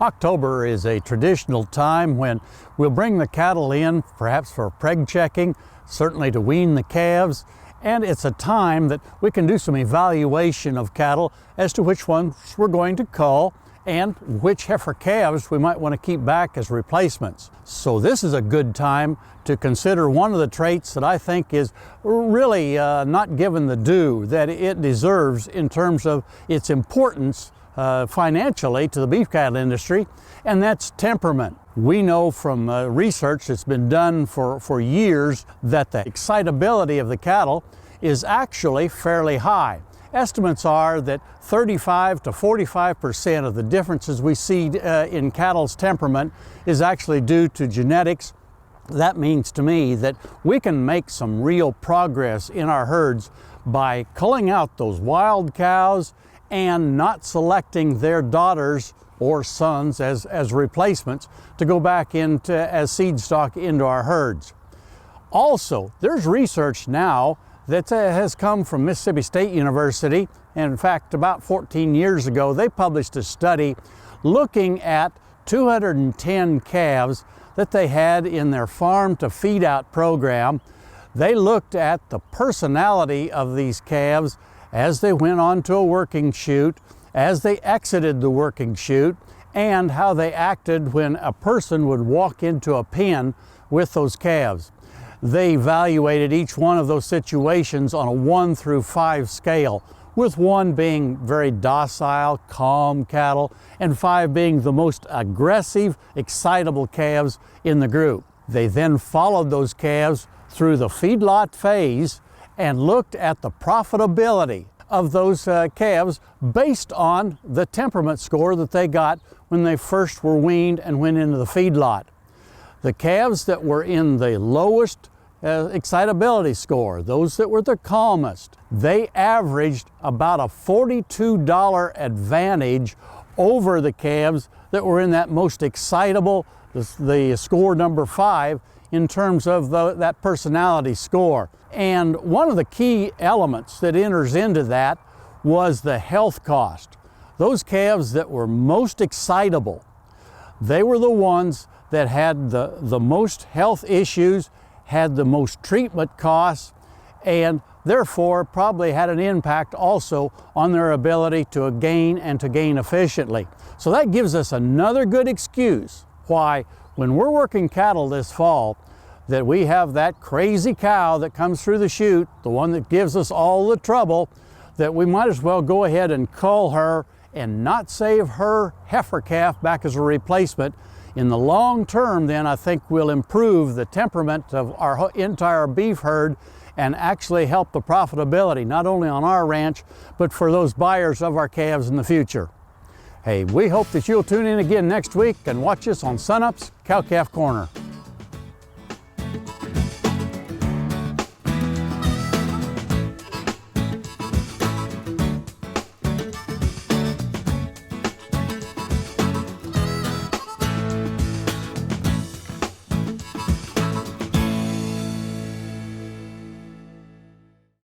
October is a traditional time when we'll bring the cattle in, perhaps for preg checking, certainly to wean the calves, and it's a time that we can do some evaluation of cattle as to which ones we're going to cull and which heifer calves we might want to keep back as replacements. So this is a good time to consider one of the traits that I think is really not given the due that it deserves in terms of its importance financially to the beef cattle industry, and that's temperament. We know from research that's been done for years that the excitability of the cattle is actually fairly high. Estimates are that 35 to 45% of the differences we see in cattle's temperament is actually due to genetics. That means to me that we can make some real progress in our herds by culling out those wild cows and not selecting their daughters or sons as replacements to go back into as seed stock into our herds. Also, there's research now that has come from Mississippi State University, and in fact about 14 years ago they published a study looking at 210 calves that they had in their farm to feed out program. They looked at the personality of these calves as they went on to a working chute, as they exited the working chute, and how they acted when a person would walk into a pen with those calves. They evaluated each one of those situations on a 1 through 5 scale, with 1 being very docile, calm cattle, and 5 being the most aggressive, excitable calves in the group. They then followed those calves through the feedlot phase and looked at the profitability of those calves based on the temperament score that they got when they first were weaned and went into the feedlot. The calves that were in the lowest excitability score, those that were the calmest, they averaged about a $42 advantage over the calves that were in that most excitable, the score number 5, in terms of that personality score. And one of the key elements that enters into that was the health cost. Those calves that were most excitable, they were the ones that had the most health issues, had the most treatment costs, and therefore probably had an impact also on their ability to gain and to gain efficiently. So that gives us another good excuse why when we're working cattle this fall, that we have that crazy cow that comes through the chute, the one that gives us all the trouble, that we might as well go ahead and cull her and not save her heifer calf back as a replacement. In the long term, then, I think we'll improve the temperament of our entire beef herd and actually help the profitability, not only on our ranch, but for those buyers of our calves in the future. Hey, we hope that you'll tune in again next week and watch us on Sunup's Cow Calf Corner.